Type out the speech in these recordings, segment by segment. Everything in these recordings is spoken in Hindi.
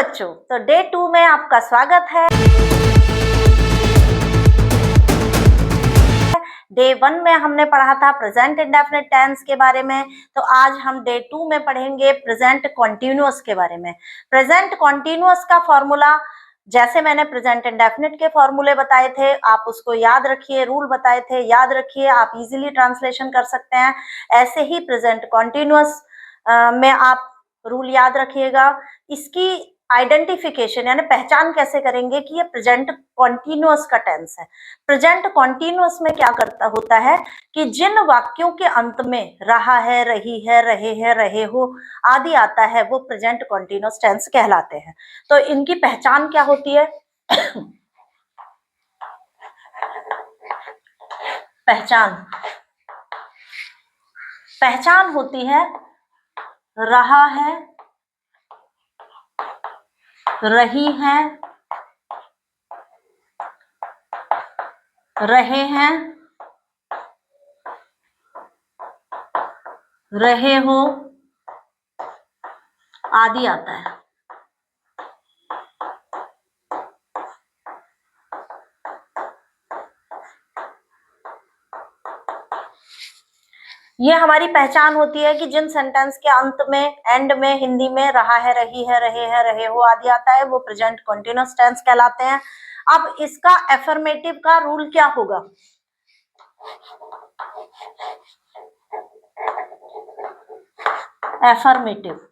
बच्चों, तो डे 2 में आपका स्वागत है। डे 1 में हमने पढ़ा था प्रेजेंट इंडेफिनिट टेंस के बारे में, तो आज हम डे 2 में पढ़ेंगे प्रेजेंट कॉन्टिन्यूअस के बारे में। प्रेजेंट कॉन्टिन्यूअस का फॉर्मूला जैसे मैंने प्रेजेंट इंडेफिनिट के फॉर्मूले बताए थे, आप उसको याद रखिए, रूल बताए थे याद रखिए, आप इजीली ट्रांसलेशन कर सकते हैं। ऐसे ही प्रेजेंट कॉन्टिन्यूअस में आप रूल याद रखिएगा। इसकी आइडेंटिफिकेशन यानी पहचान कैसे करेंगे कि ये प्रेजेंट कॉन्टिन्यूअस का टेंस है। प्रेजेंट कॉन्टिन्यूअस में क्या करता होता है कि जिन वाक्यों के अंत में रहा है, रही है, रहे हो आदि आता है, वो प्रेजेंट कॉन्टिन्यूअस टेंस कहलाते हैं। तो इनकी पहचान क्या होती है? पहचान होती है रहा है, रही है, रहे हैं, रहे हो आदि आता है। ये हमारी पहचान होती है कि जिन सेंटेंस के अंत में, एंड में, हिंदी में रहा है, रही है, रहे हो आदि आता है, वो प्रेजेंट कॉन्टिन्यूअस टेंस कहलाते हैं। अब इसका एफर्मेटिव का रूल क्या होगा? एफर्मेटिव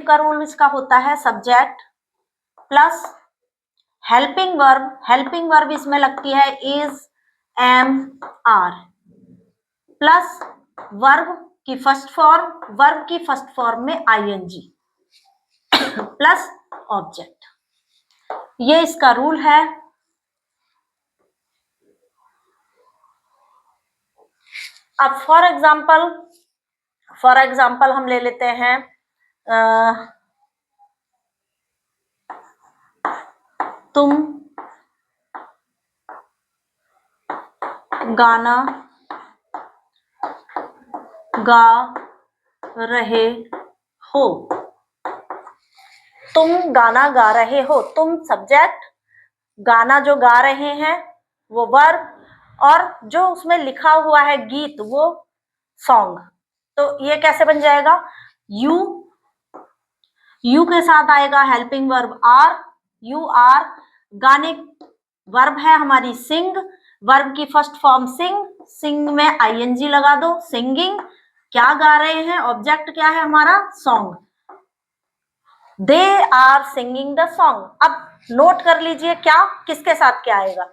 का रूल इसका होता है सब्जेक्ट प्लस हेल्पिंग वर्ब इसमें लगती है is, am, are, plus verb की फर्स्ट फॉर्म में आईएनजी प्लस ऑब्जेक्ट। ये इसका रूल है। अब फॉर एग्जाम्पल हम ले लेते हैं तुम गाना गा रहे हो। तुम गाना गा रहे हो, तुम सब्जेक्ट, गाना जो गा रहे हैं वो वर्ब, और जो उसमें लिखा हुआ है गीत वो सॉन्ग। तो ये कैसे बन जाएगा? यू के साथ आएगा helping verb are, you are, गाने वर्ब है हमारी सिंग, वर्ब की फर्स्ट फॉर्म सिंग में आईएनजी लगा दो, सिंगिंग, क्या गा रहे हैं, ऑब्जेक्ट क्या है हमारा, song, they are singing the song. अब नोट कर लीजिए क्या किसके साथ क्या आएगा।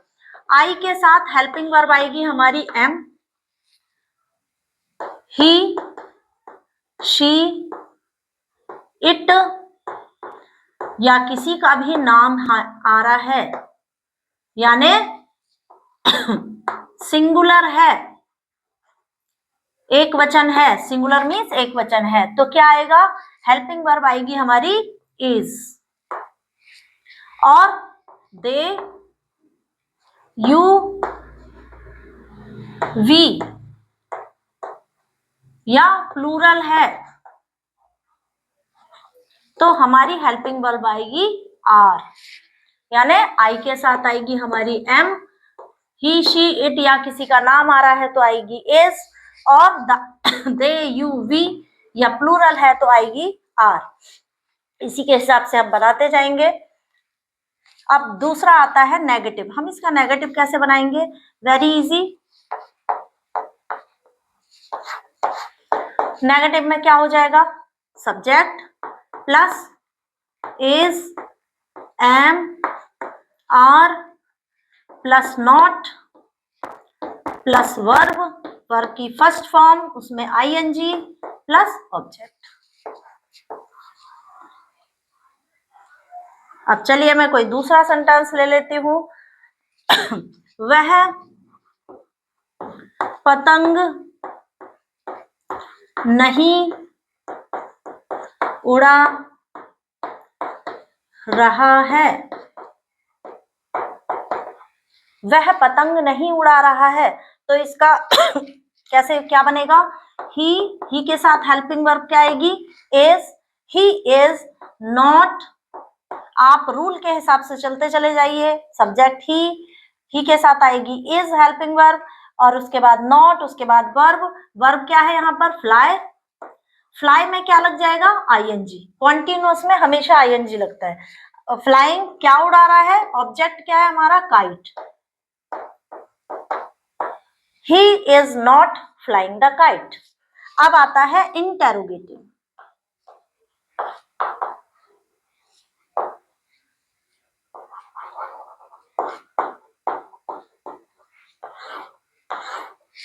आई के साथ हेल्पिंग वर्ब आएगी हमारी एम, ही, शी, इट, या किसी का भी नाम आ रहा है यानी सिंगुलर है, एक वचन है, सिंगुलर मीन्स एक वचन है, तो क्या आएगा? हेल्पिंग वर्ब आएगी हमारी इज, और दे, यू, वी, या प्लूरल है तो हमारी हेल्पिंग वर्ब आएगी आर, यानी आई के साथ आएगी हमारी एम, ही, शी, इट या किसी का नाम आ रहा है तो आएगी इज, और दे, यू, वी या प्लूरल है तो आएगी आर। इसी के हिसाब से हम बनाते जाएंगे। अब दूसरा आता है नेगेटिव। हम इसका नेगेटिव कैसे बनाएंगे? Very easy. नेगेटिव में क्या हो जाएगा? Subject plus is, am, are plus not plus verb की फर्स्ट फॉर्म उसमें आईएनजी प्लस ऑब्जेक्ट। अब चलिए मैं कोई दूसरा सेंटेंस ले लेती हूं। वह पतंग नहीं उड़ा रहा है। वह पतंग नहीं उड़ा रहा है, तो इसका कैसे क्या बनेगा? ही के साथ हेल्पिंग वर्ब क्या आएगी? इज, ही इज नॉट, आप रूल के हिसाब से चलते चले जाइए, सब्जेक्ट ही के साथ आएगी इज हेल्पिंग वर्ब, और उसके बाद नॉट, उसके बाद वर्ब। वर्ब क्या है यहाँ पर? फ्लाई। फ्लाई में क्या लग जाएगा? आईएनजी। कॉन्टिन्यूअस में हमेशा आईएनजी लगता है। फ्लाइंग क्या उड़ा रहा है? ऑब्जेक्ट क्या है हमारा? Kite. He is not flying the kite. अब आता है इंटेरोगेटिव।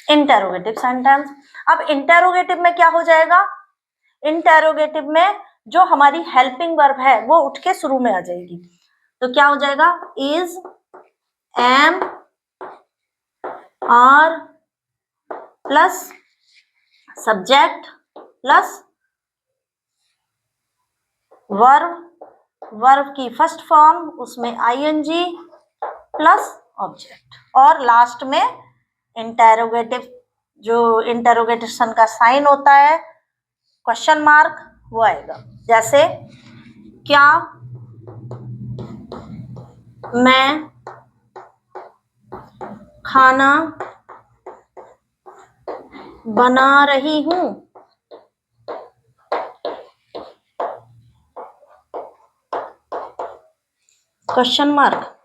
Interrogative sentence. अब इंटेरोगेटिव में क्या हो जाएगा? इंटेरोगेटिव में जो हमारी हेल्पिंग वर्ब है वो उठ के शुरू में आ जाएगी। तो क्या हो जाएगा? Is, am, are plus subject plus verb, verb की फर्स्ट फॉर्म उसमें आईएनजी प्लस ऑब्जेक्ट, और लास्ट में इंटेरोगेटिव, जो इंटेरोगेशन का साइन होता है क्वेश्चन मार्क, वो आएगा। जैसे क्या मैं खाना बना रही हूं? Question mark.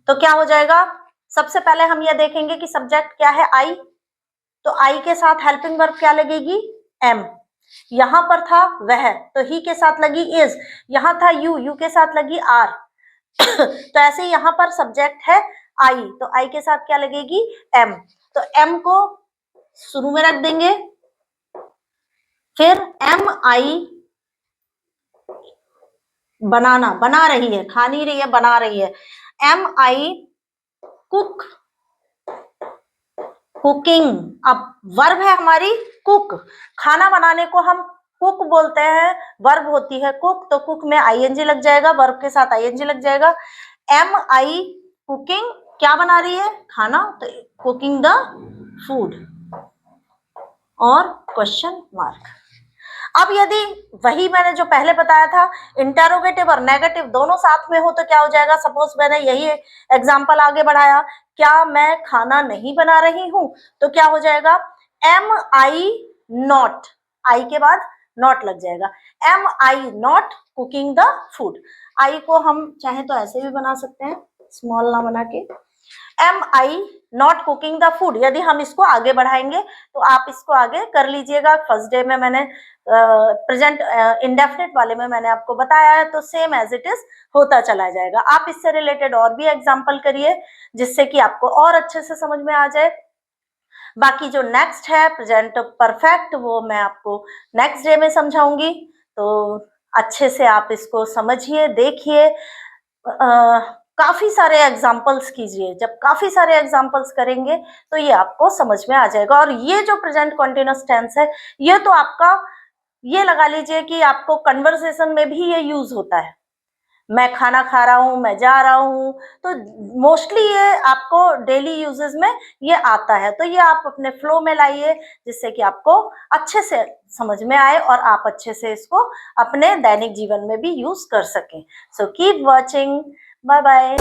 तो क्या हो जाएगा? सबसे पहले हम ये देखेंगे कि सब्जेक्ट क्या है? आई। तो आई के साथ हेल्पिंग वर्ब क्या लगेगी? एम। यहां पर था वह, तो ही के साथ लगी इज। यहां था यू के साथ लगी आर। तो ऐसे ही यहां पर सब्जेक्ट है आई, तो आई के साथ क्या लगेगी? एम। तो एम को शुरू में रख देंगे, फिर एम आई, बनाना, बना रही है, खा नहीं रही है, बना रही है। Am I cook, cooking. अब वर्ब है हमारी कुक, खाना बनाने को हम कुक बोलते हैं, वर्ब होती है कुक, तो कुक में आईएनजी लग जाएगा, वर्ब के साथ आईएनजी लग जाएगा। एम आई कुकिंग, क्या बना रही है? खाना, तो कुकिंग द फूड, और क्वेश्चन मार्क। अब यदि वही मैंने जो पहले बताया था, इंटेरोगेटिव और नेगेटिव दोनों साथ में हो तो क्या हो जाएगा? सपोज मैंने यही एग्जांपल आगे बढ़ाया, क्या मैं खाना नहीं बना रही हूं, तो क्या हो जाएगा? एम आई नॉट, आई के बाद नॉट लग जाएगा। Am I not cooking the food. I को हम चाहे तो ऐसे भी बना सकते हैं, स्मॉल ना बना के, am I not cooking the food. यदि हम इसको आगे बढ़ाएंगे तो आप इसको आगे कर लीजिएगा। फर्स्ट डे में मैंने प्रेजेंट इंडेफिनिट वाले में मैंने आपको बताया है, तो सेम एज इट इज होता चला जाएगा। आप इससे रिलेटेड और भी एग्जांपल करिए जिससे कि आपको और अच्छे से समझ में आ जाए। बाकी जो नेक्स्ट है प्रेजेंट परफेक्ट, वो मैं आपको नेक्स्ट डे में समझाऊंगी, तो अच्छे से आप इसको समझिए, देखिए, काफी सारे एग्जाम्पल्स कीजिए। जब काफी सारे एग्जाम्पल्स करेंगे तो ये आपको समझ में आ जाएगा। और ये जो प्रेजेंट कॉन्टिन्यूअस टेंस है, ये तो आपका, ये लगा लीजिए कि आपको कन्वर्सेशन में भी ये यूज होता है। मैं खाना खा रहा हूँ, मैं जा रहा हूँ, तो मोस्टली ये आपको डेली यूजेस में ये आता है। तो ये आप अपने फ्लो में लाइए जिससे कि आपको अच्छे से समझ में आए और आप अच्छे से इसको अपने दैनिक जीवन में भी यूज कर सकें। So keep watching, bye bye.